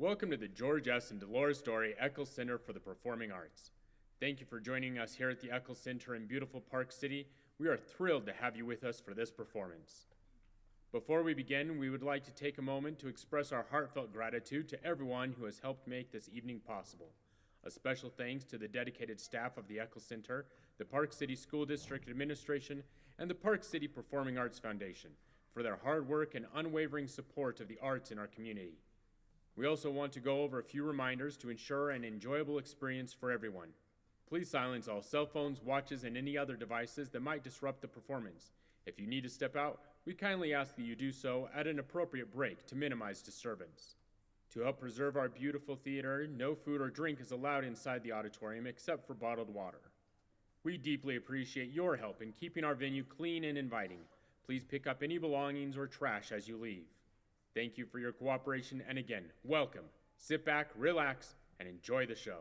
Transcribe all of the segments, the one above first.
Welcome to the George S. and Dolores Dorey Eccles Center for the Performing Arts. Thank you for joining us here at the Eccles Center in beautiful Park City. We are thrilled to have you with us for this performance. Before we begin, we would like to take a moment to express our heartfelt gratitude to everyone who has helped make this evening possible. A special thanks to the dedicated staff of the Eccles Center, the Park City School District Administration, and the Park City Performing Arts Foundation for their hard work and unwavering support of the arts in our community. We also want to go over a few reminders to ensure an enjoyable experience for everyone. Please silence all cell phones, watches, and any other devices that might disrupt the performance. If you need to step out, we kindly ask that you do so at an appropriate break to minimize disturbance. To help preserve our beautiful theater, no food or drink is allowed inside the auditorium except for bottled water. We deeply appreciate your help in keeping our venue clean and inviting. Please pick up any belongings or trash as you leave. Thank you for your cooperation, and again, welcome. Sit back, relax, and enjoy the show.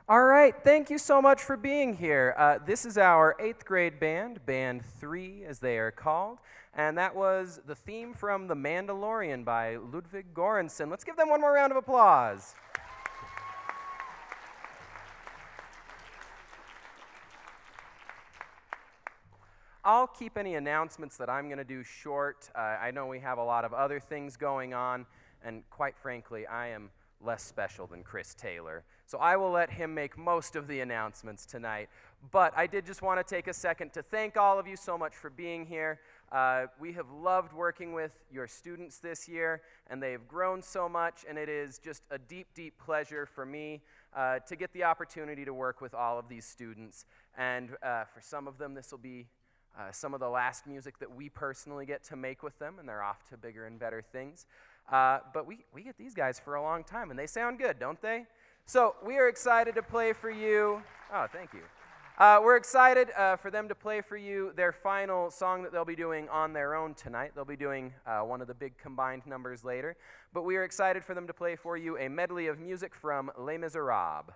All right, thank you so much for being here. This is our 8th grade band, Band 3 as they are called, and that was the theme from The Mandalorian by Ludwig Göransson. Let's give them one more round of applause. I'll keep any announcements that I'm going to do short. I know we have a lot of other things going on, and quite frankly, I am less special than Chris Taylor. So I will let him make most of the announcements tonight. But I did just want to take a second to thank all of you so much for being here. We have loved working with your students this year, and they have grown so much, and it is just a deep, deep pleasure for me to get the opportunity to work with all of these students. And for some of them, this will be some of the last music that we personally get to make with them, and they're off to bigger and better things. But we get these guys for a long time, and they sound good, don't they? So we are excited to play for you. Oh, thank you. We're excited for them to play for you their final song that they'll be doing on their own tonight. They'll be doing one of the big combined numbers later. But we are excited for them to play for you a medley of music from Les Miserables.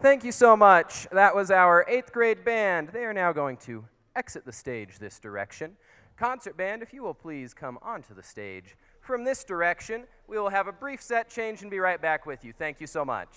Thank you so much. That was our 8th grade band. They are now going to exit the stage this direction. Concert band, if you will please come onto the stage. From this direction, we will have a brief set change and be right back with you. Thank you so much.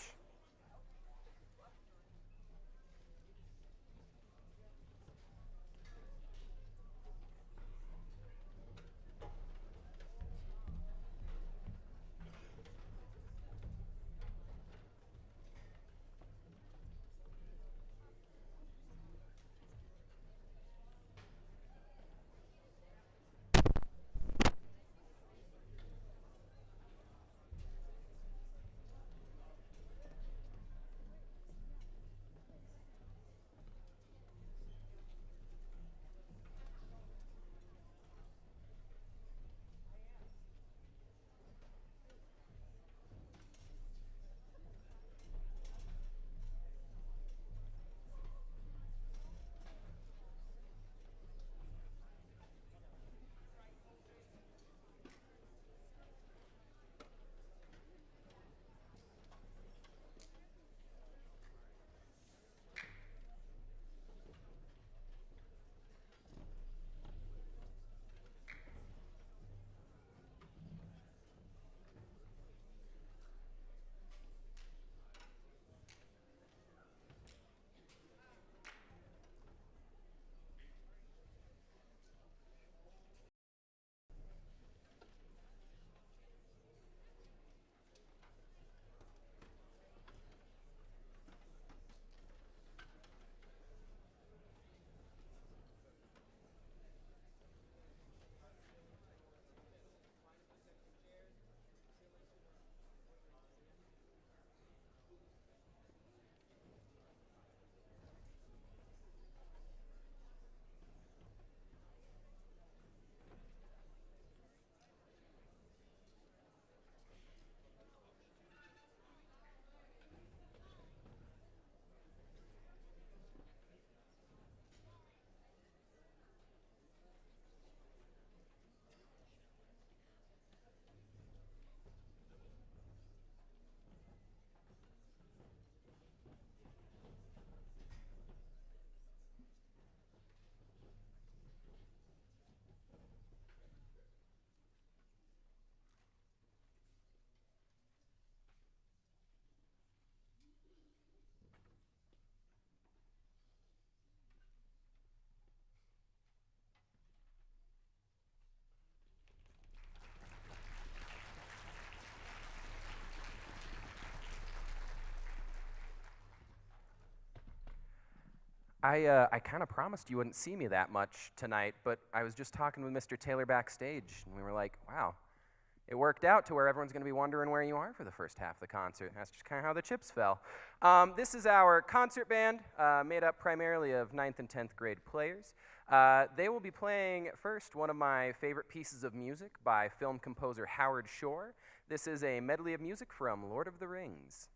I kind of promised you wouldn't see me that much tonight, but I was just talking with Mr. Taylor backstage, and we were like, wow, it worked out to where everyone's going to be wondering where you are for the first half of the concert. That's just kind of how the chips fell. This is our concert band, made up primarily of 9th and 10th grade players. They will be playing first one of my favorite pieces of music by film composer Howard Shore. This is a medley of music from Lord of the Rings.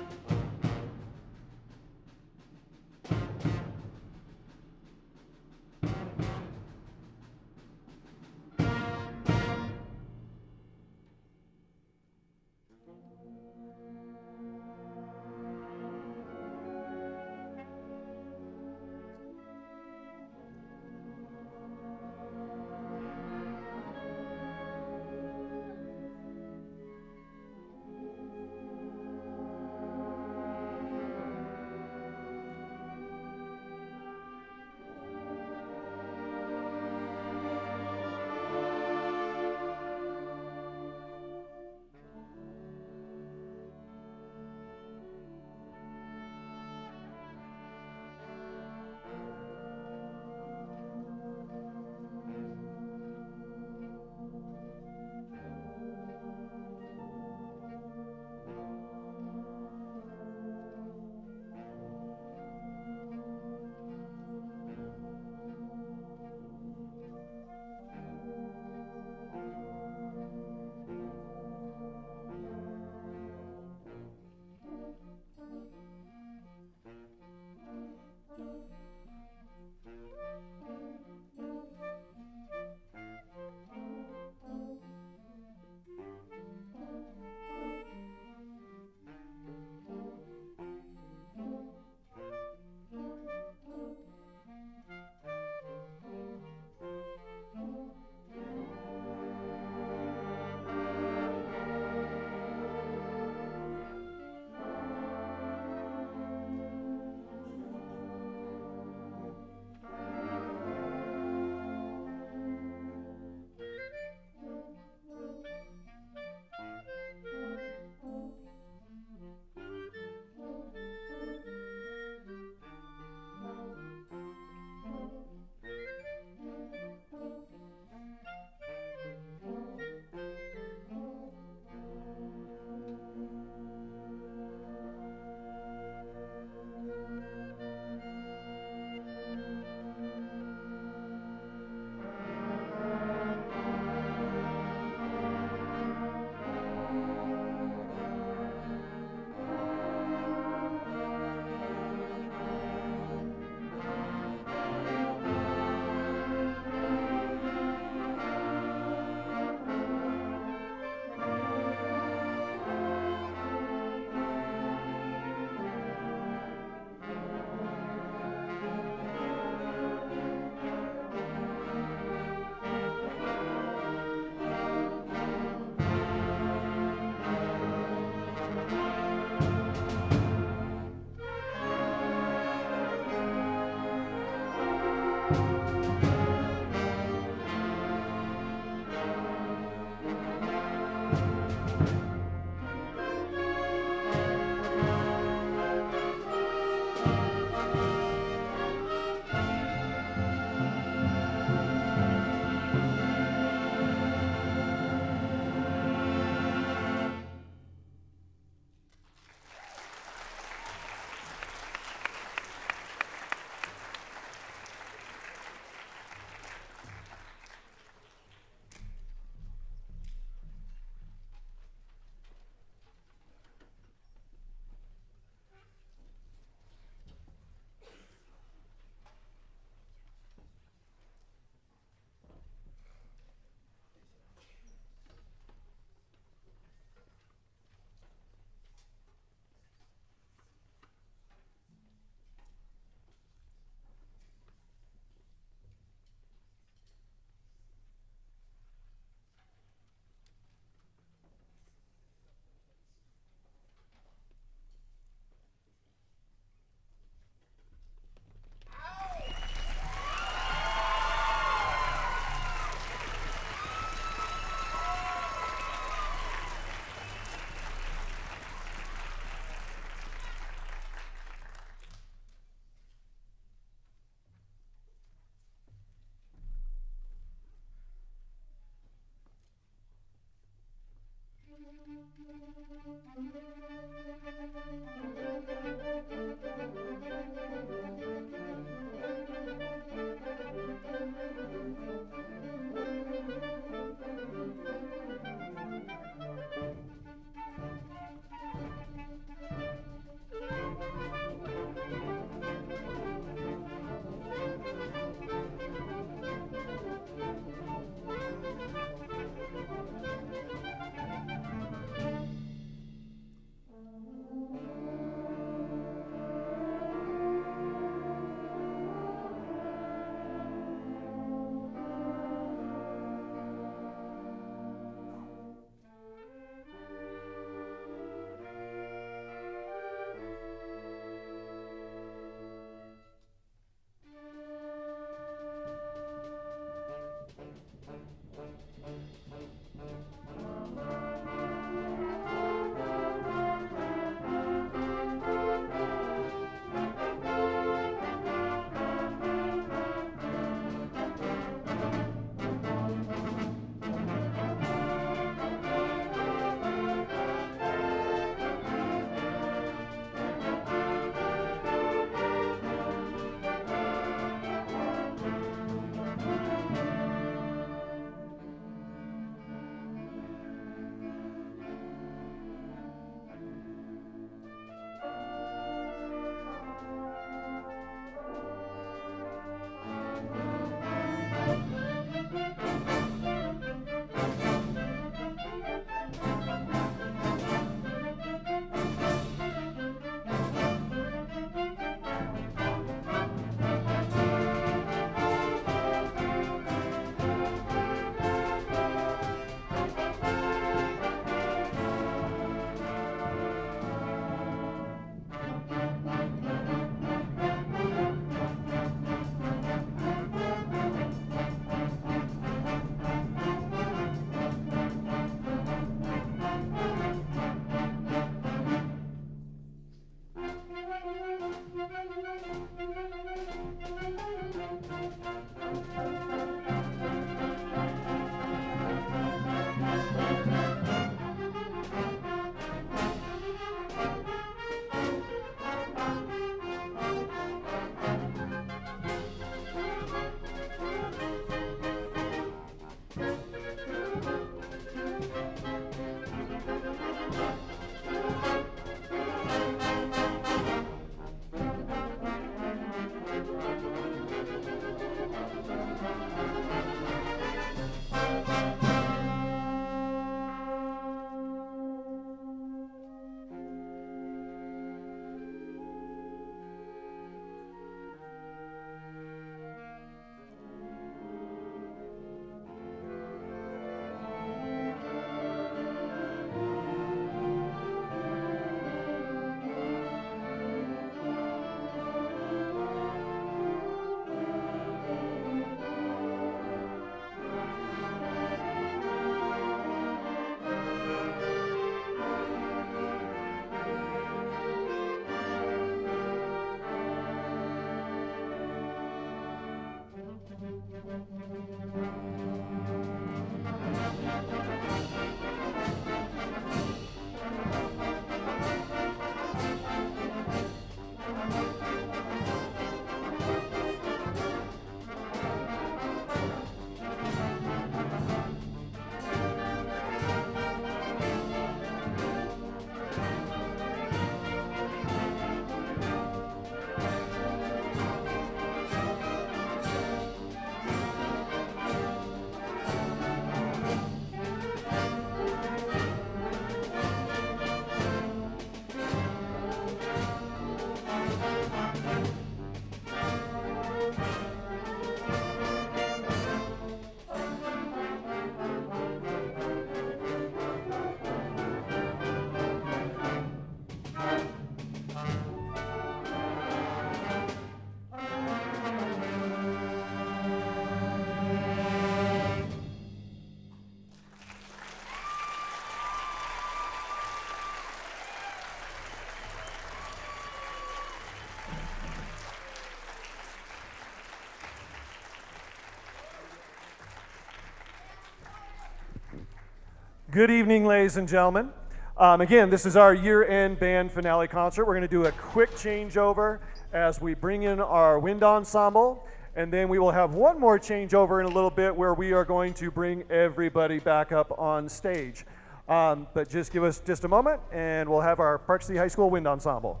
Good evening, ladies and gentlemen. Again, this is our year-end band finale concert. We're going to do a quick changeover as we bring in our wind ensemble, and then we will have one more changeover in a little bit where we are going to bring everybody back up on stage. But just give us just a moment, and we'll have our Park City High School wind ensemble.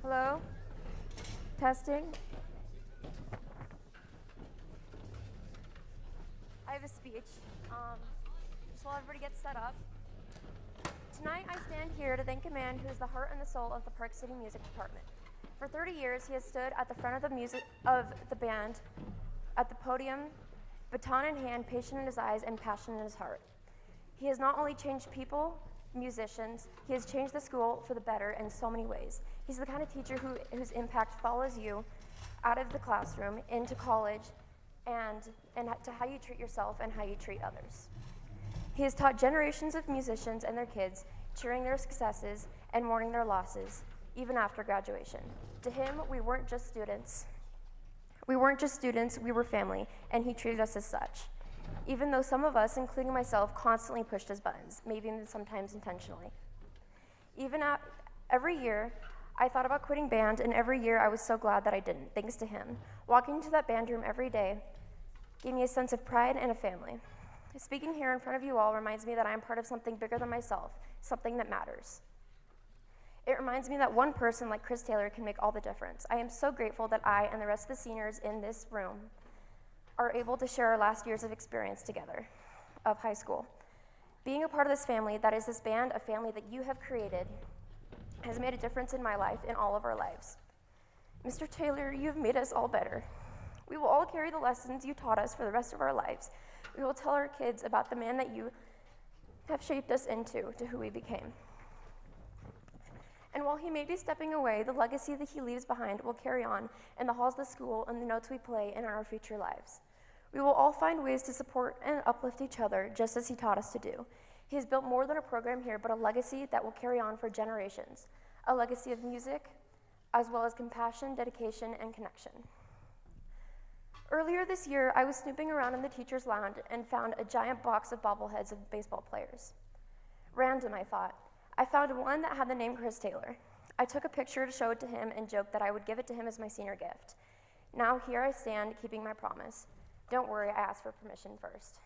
Hello? Testing? I have a speech. Just while everybody gets set up. Tonight I stand here to thank a man who is the heart and the soul of the Park City Music Department. For 30 years, he has stood at the front of the band, at the podium, baton in hand, patient in his eyes, and passion in his heart. He has not only changed people, musicians, he has changed the school for the better in so many ways. He's the kind of teacher whose impact follows you out of the classroom, into college, and to how you treat yourself and how you treat others. He has taught generations of musicians and their kids, cheering their successes and mourning their losses, even after graduation. To him, we weren't just students. We were family, and he treated us as such. Even though some of us, including myself, constantly pushed his buttons, maybe even sometimes intentionally. Every year, I thought about quitting band, and every year I was so glad that I didn't, thanks to him. Walking into that band room every day gave me a sense of pride and a family. Speaking here in front of you all reminds me that I am part of something bigger than myself, something that matters. It reminds me that one person like Chris Taylor can make all the difference. I am so grateful that I and the rest of the seniors in this room are able to share our last years of experience together, of high school. Being a part of this family, that is this band, a family that you have created, has made a difference in my life, in all of our lives. Mr. Taylor, you have made us all better. We will all carry the lessons you taught us for the rest of our lives. We will tell our kids about the man that you have shaped us into, to who we became. And while he may be stepping away, the legacy that he leaves behind will carry on in the halls of the school and the notes we play in our future lives. We will all find ways to support and uplift each other, just as he taught us to do. He has built more than a program here, but a legacy that will carry on for generations. A legacy of music, as well as compassion, dedication, and connection. Earlier this year, I was snooping around in the teacher's lounge and found a giant box of bobbleheads of baseball players. Random, I thought. I found one that had the name Chris Taylor. I took a picture to show it to him and joked that I would give it to him as my senior gift. Now here I stand, keeping my promise. Don't worry, I asked for permission first.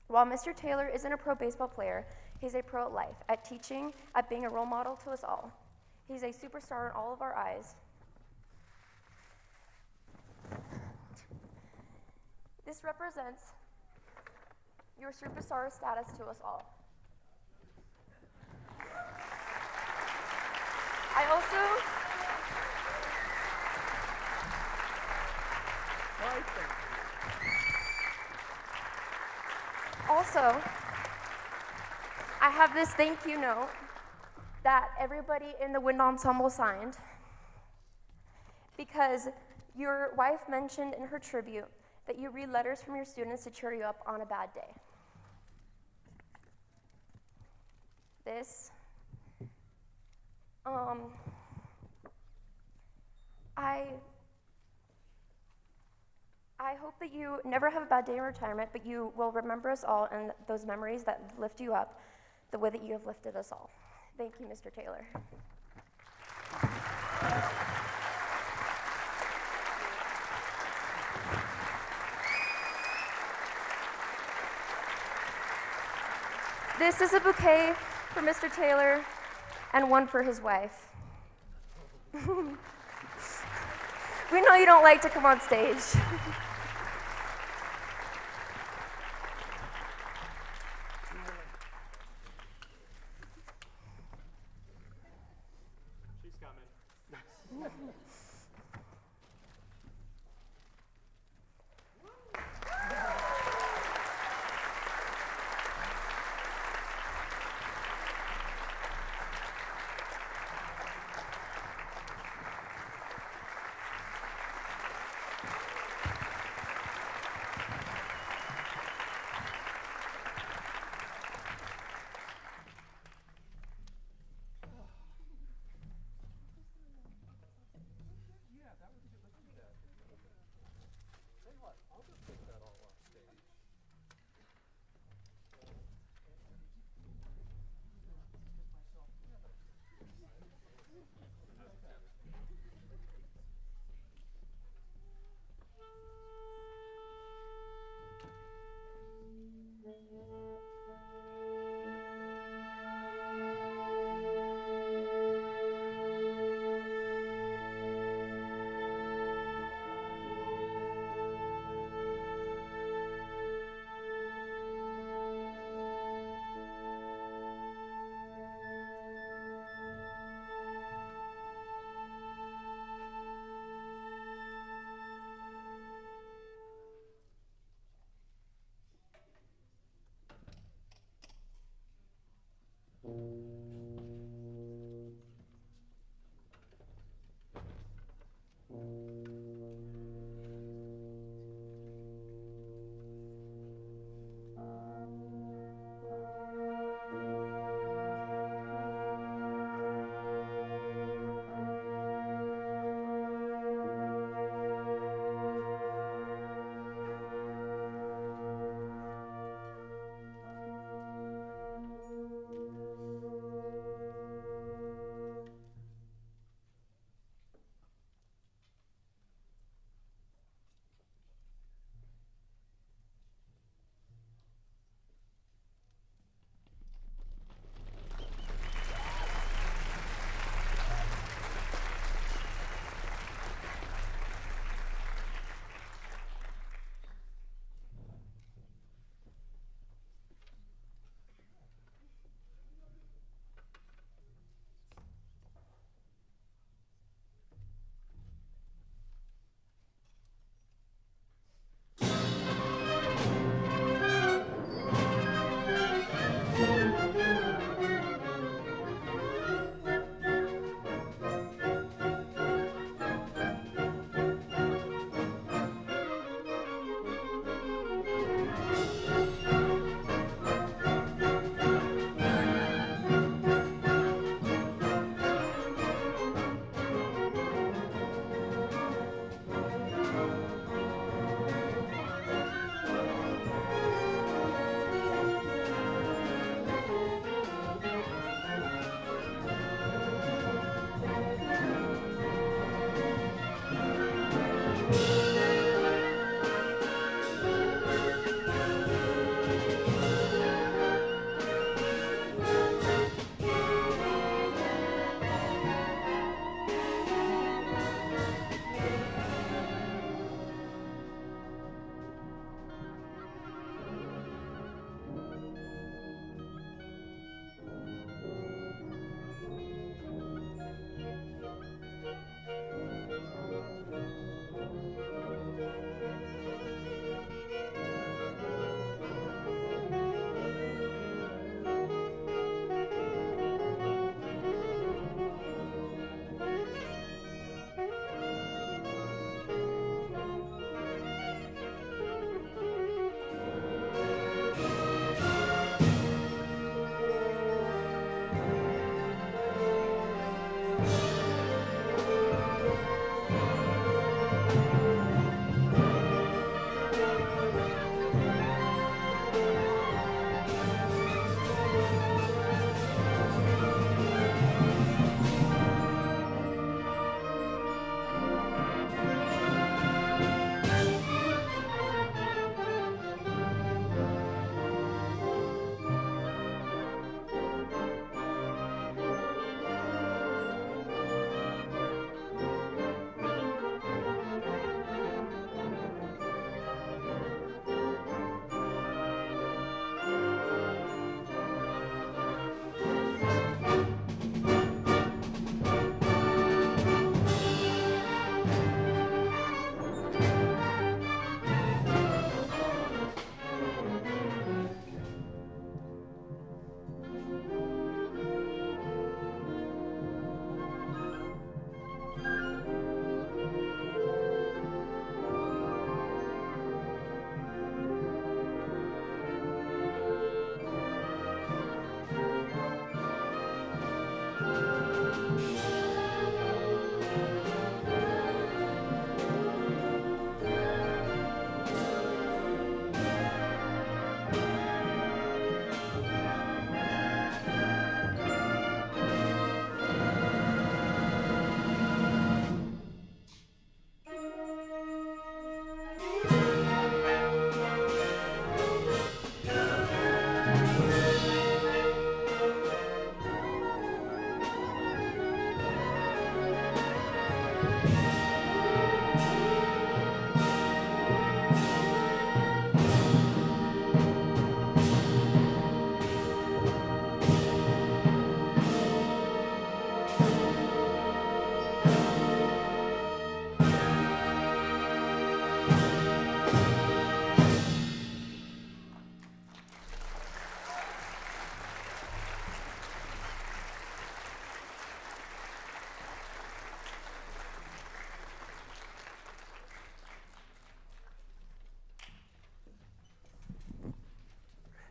While Mr. Taylor isn't a pro baseball player, he's a pro at life, at teaching, at being a role model to us all. He's a superstar in all of our eyes. This represents your superstar status to us all. Also, I have this thank you note that everybody in the wind ensemble signed because your wife mentioned in her tribute that you read letters from your students to cheer you up on a bad day. This, I hope that you never have a bad day in retirement, but you will remember us all and those memories that lift you up the way that you have lifted us all. Thank you, Mr. Taylor. This is a bouquet for Mr. Taylor and one for his wife. We know you don't like to come on stage. She's coming.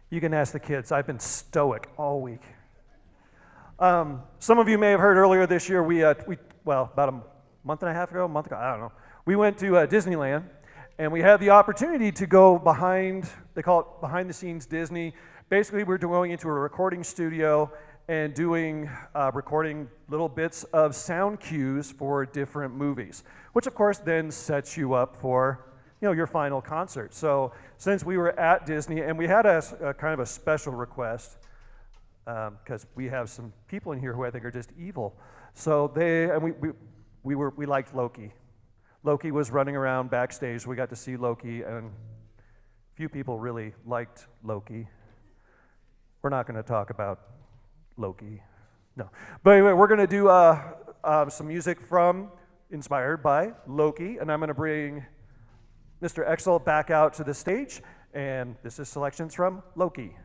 You can ask the kids. I've been stoic all week. Some of you may have heard earlier this year, well, about a month and a half ago, I don't know, we went to Disneyland, and we had the opportunity to go behind, they call it behind the scenes Disney. Basically, we're going into a recording studio and doing recording little bits of sound cues for different movies, which of course then sets you up for your final concert. So since we were at Disney, and we had a kind of a special request, because we have some people in here who I think are just evil. So we liked Loki. Loki was running around backstage. We got to see Loki, and few people really liked Loki. We're not going to talk about Loki, no. But anyway, we're going to do some music inspired by Loki, and I'm going to bring Mr. Eccles back out to the stage, and this is selections from Loki.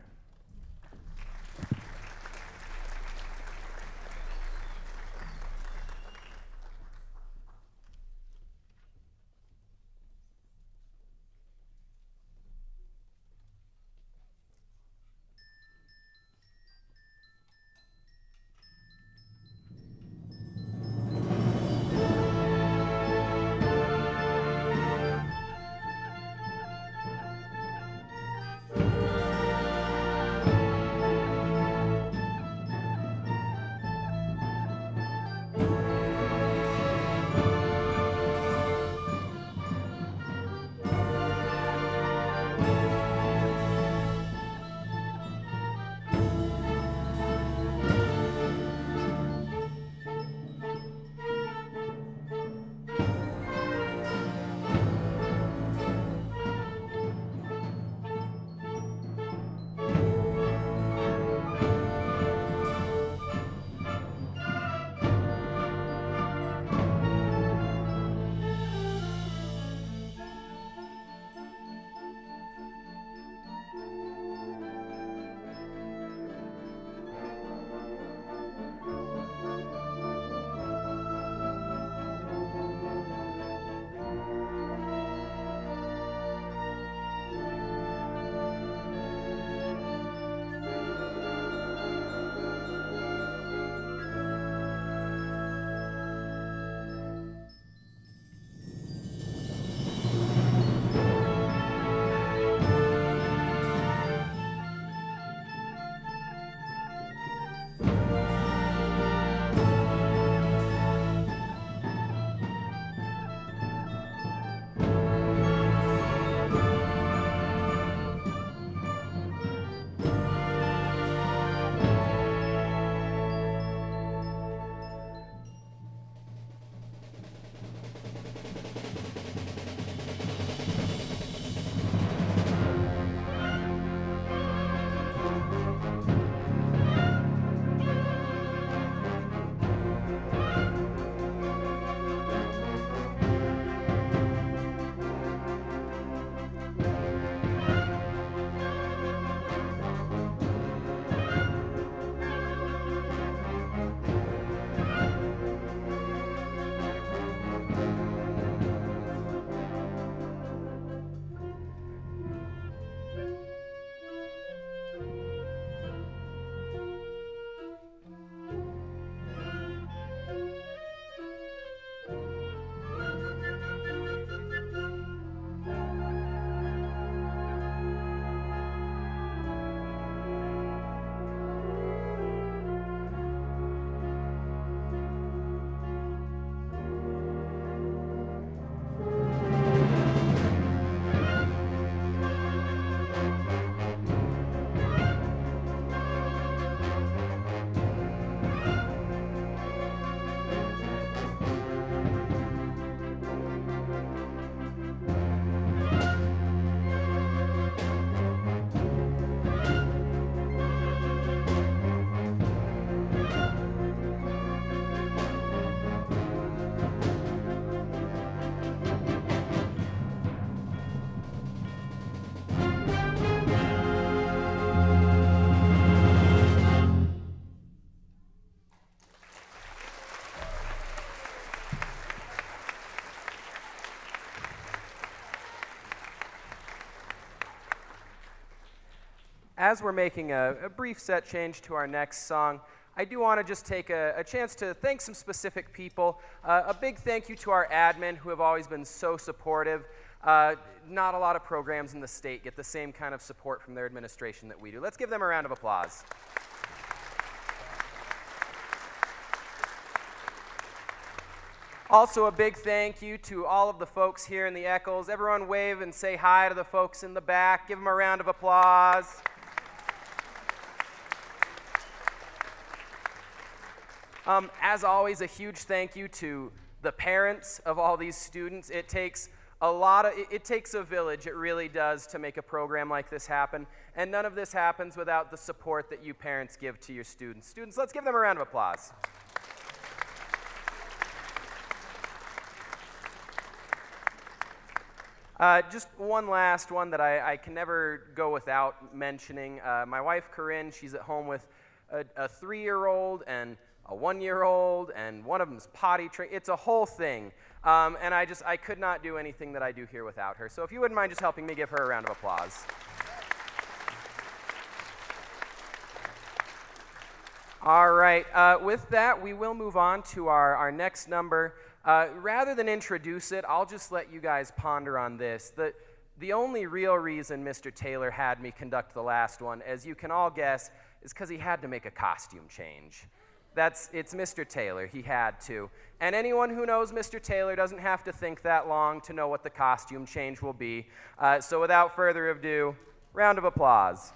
as we're making a brief set change to our next song, I do want to just take a chance to thank some specific people. A big thank you to our admin who have always been so supportive. Not a lot of programs in the state get the same kind of support from their administration that we do. Let's give them a round of applause. Also, a big thank you to all of the folks here in the Eccles. Everyone wave and say hi to the folks in the back. Give them a round of applause. As always, a huge thank you to the parents of all these students. It takes a village, it really does, to make a program like this happen. And none of this happens without the support that you parents give to your students. Students, let's give them a round of applause. Just one last one that I can never go without mentioning. My wife, Corinne, she's at home with a 3-year-old and a 1-year-old, and one of them's potty trained. It's a whole thing. And I could not do anything that I do here without her. So if you wouldn't mind just helping me, give her a round of applause. All right, with that, we will move on to our next number. Rather than introduce it, I'll just let you guys ponder on this. The only real reason Mr. Taylor had me conduct the last one, as you can all guess, is because he had to make a costume change. It's Mr. Taylor, he had to. And anyone who knows Mr. Taylor doesn't have to think that long to know what the costume change will be. So without further ado, round of applause.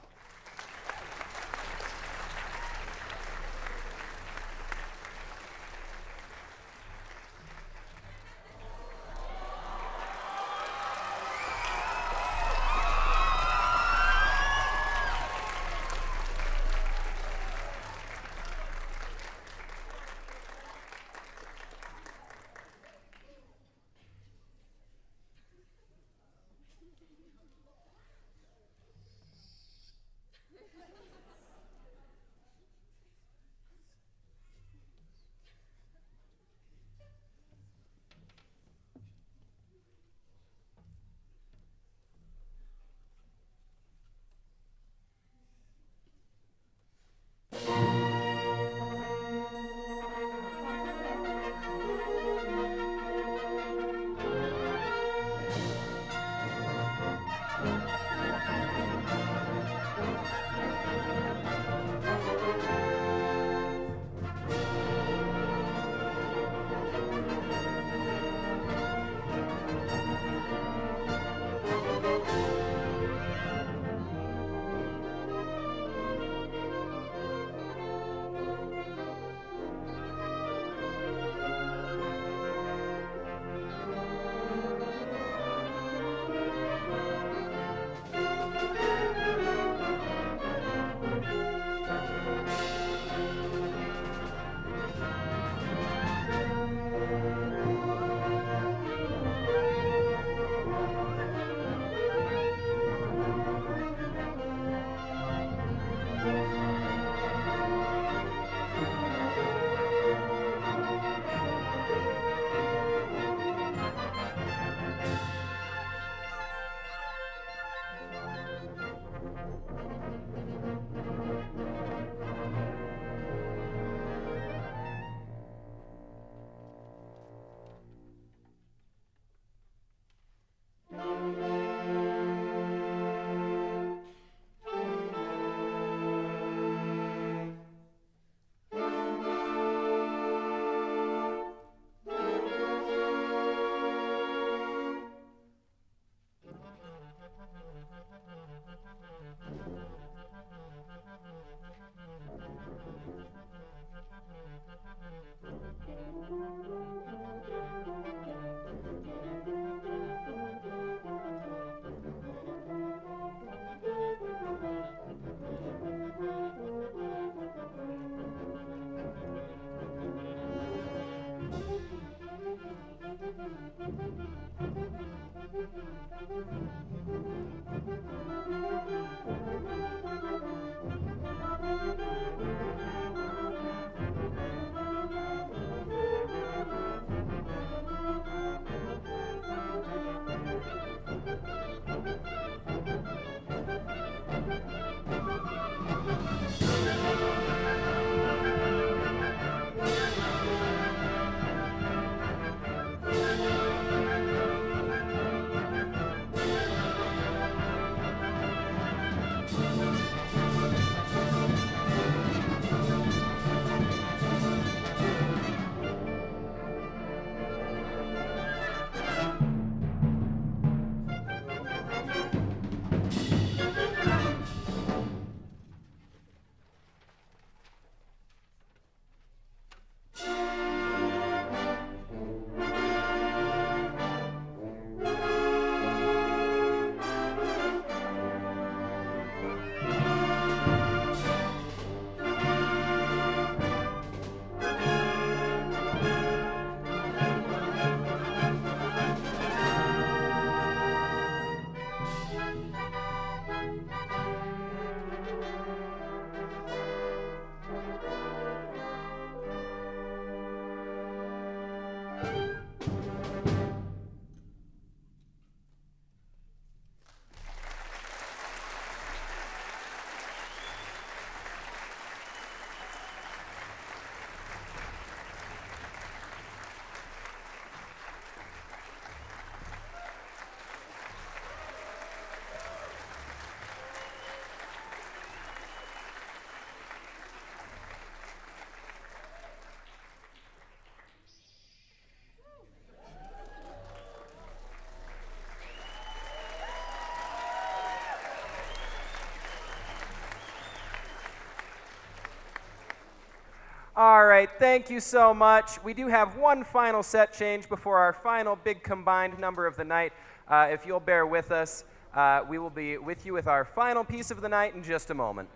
All right, thank you so much. We do have one final set change before our final big combined number of the night. If you'll bear with us, we will be with you with our final piece of the night in just a moment.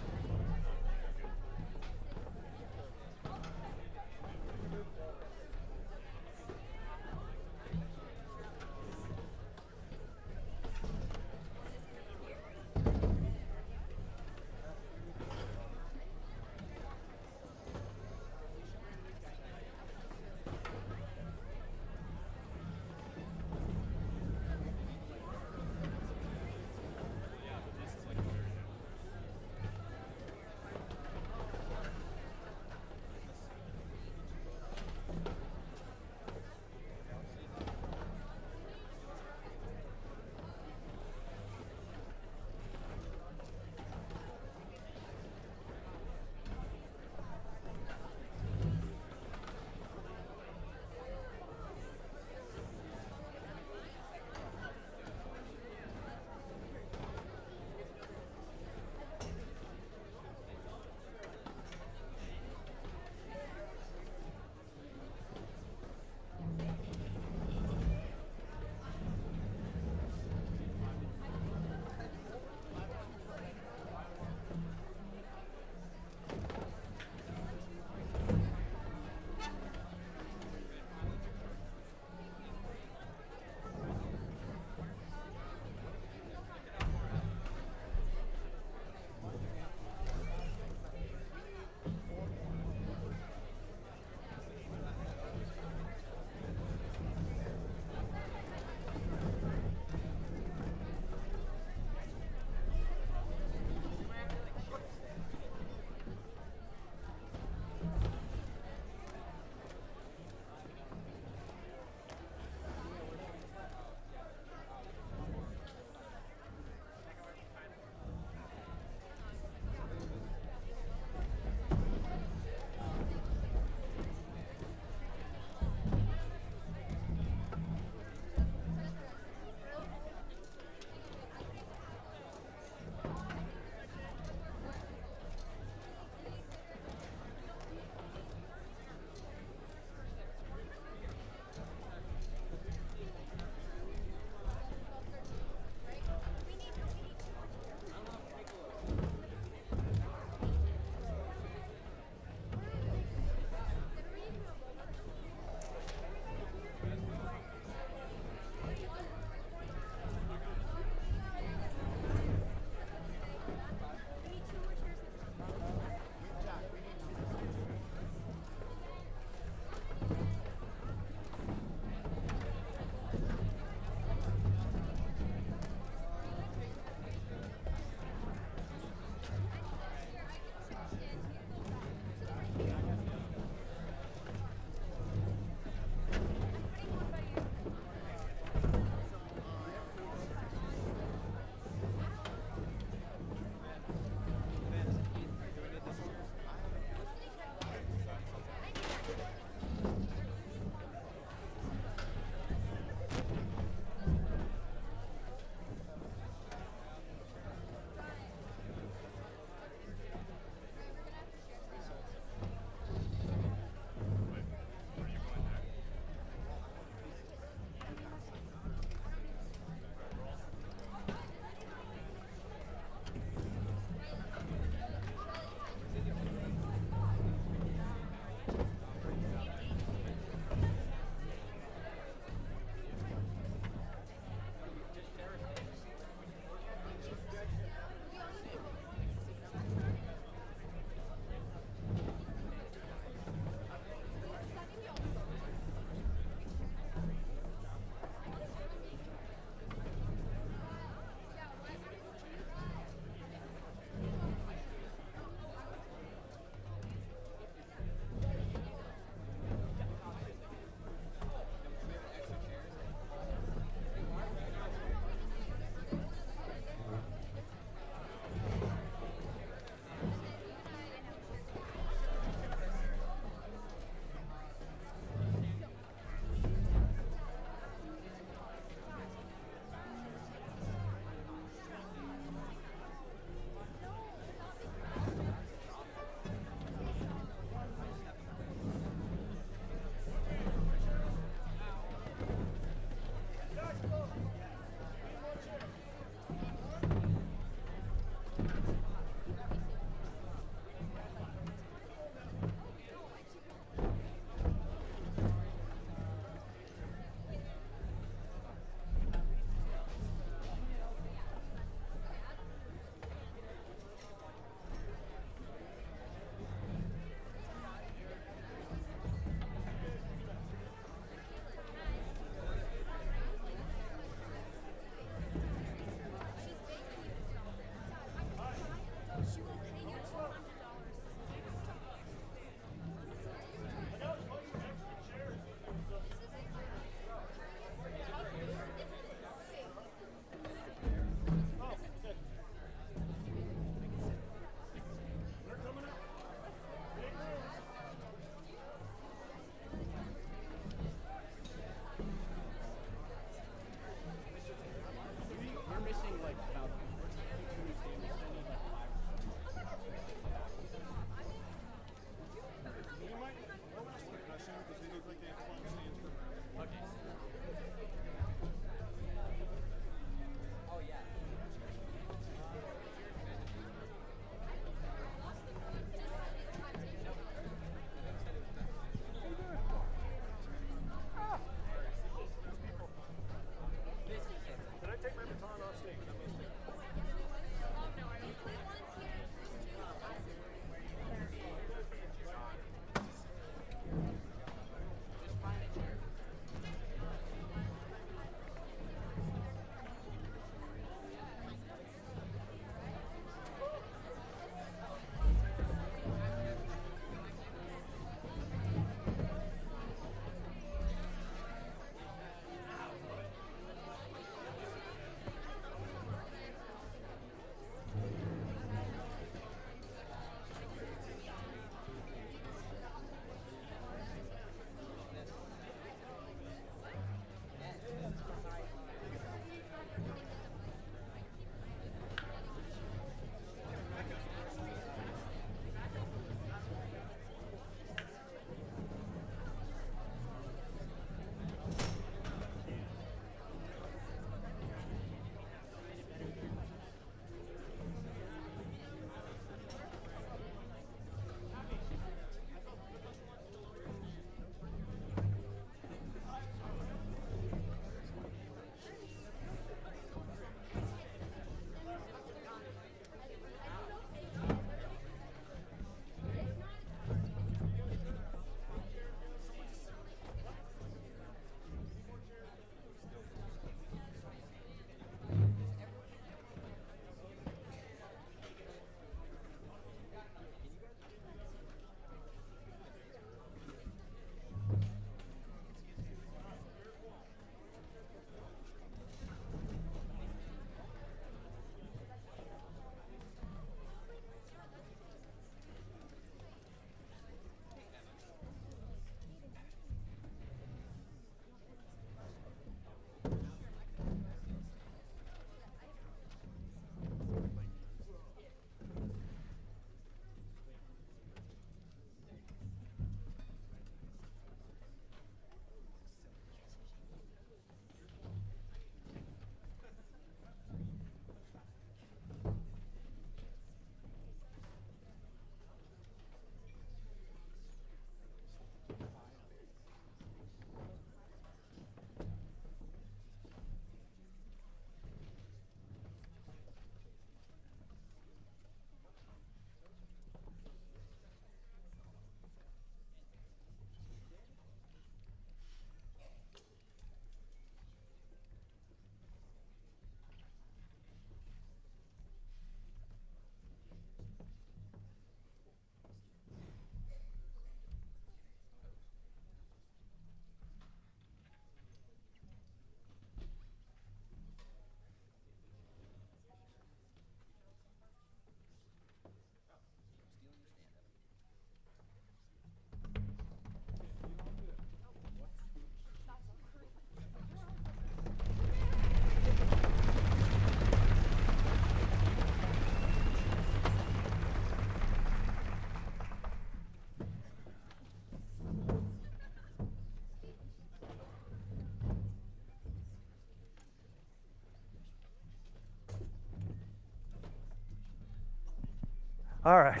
All right.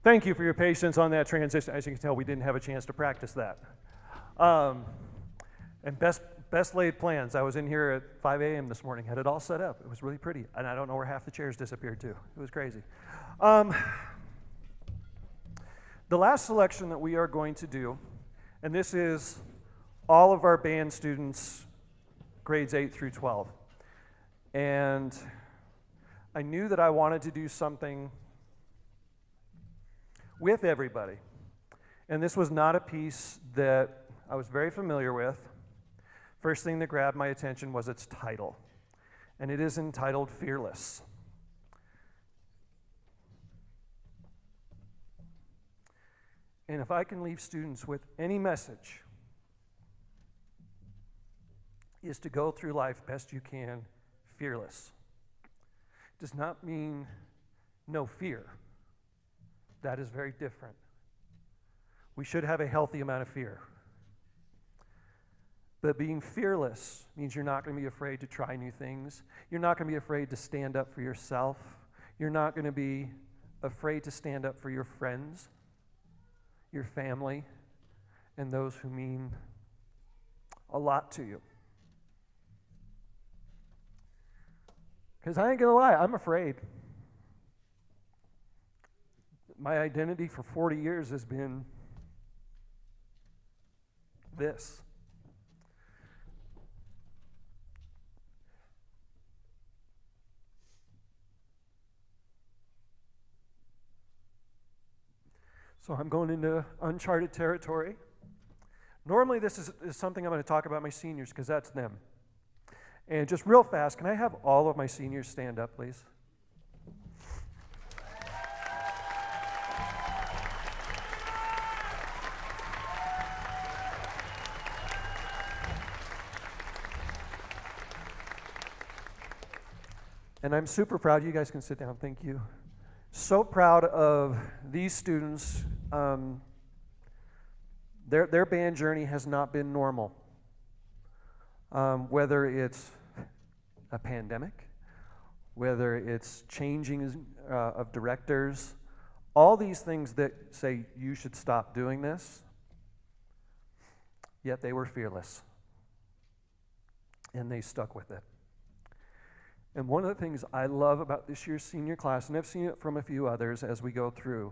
Thank you for your patience on that transition. As you can tell, we didn't have a chance to practice that. And best laid plans. I was in here at 5 a.m. this morning, had it all set up. It was really pretty. And I don't know where half the chairs disappeared to. It was crazy. The last selection that we are going to do, and this is all of our band students, grades 8 through 12. And I knew that I wanted to do something with everybody. And this was not a piece that I was very familiar with. First thing that grabbed my attention was its title. And it is entitled Fearless. And if I can leave students with any message, is to go through life best you can, fearless. Does not mean no fear. That is very different. We should have a healthy amount of fear. But being fearless means you're not going to be afraid to try new things. You're not going to be afraid to stand up for yourself. You're not going to be afraid to stand up for your friends, your family, and those who mean a lot to you. Because I ain't going to lie, I'm afraid. My identity for 40 years has been this. So I'm going into uncharted territory. Normally this is something I'm going to talk about my seniors because that's them. And just real fast, can I have all of my seniors stand up, please? And I'm super proud. You guys can sit down. Thank you. So proud of these students. Their band journey has not been normal. Whether it's a pandemic, whether it's changing of directors, all these things that say you should stop doing this, yet they were fearless. And they stuck with it. And one of the things I love about this year's senior class, and I've seen it from a few others as we go through,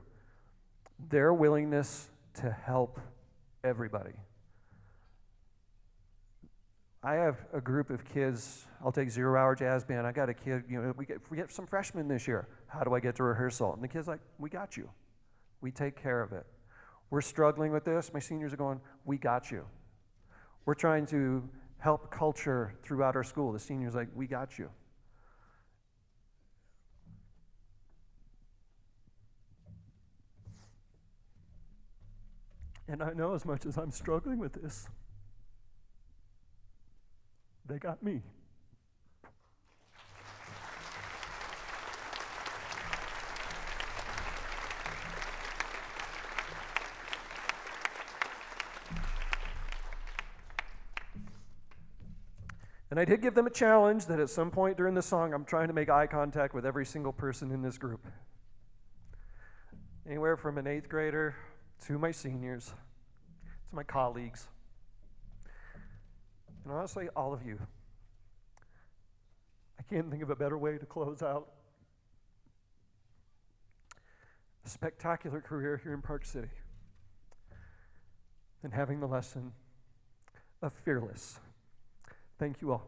their willingness to help everybody. I have a group of kids. I'll take 0 Hour Jazz Band. I got a kid, we get some freshmen this year. How do I get to rehearsal? And the kid's like, we got you. We take care of it. We're struggling with this. My seniors are going, we got you. We're trying to help culture throughout our school. The seniors are like, we got you. And I know as much as I'm struggling with this, they got me. And I did give them a challenge that at some point during the song, I'm trying to make eye contact with every single person in this group. Anywhere from an 8th grader to my seniors, to my colleagues, and honestly, all of you. I can't think of a better way to close out a spectacular career here in Park City than having the lesson of fearless. Thank you all.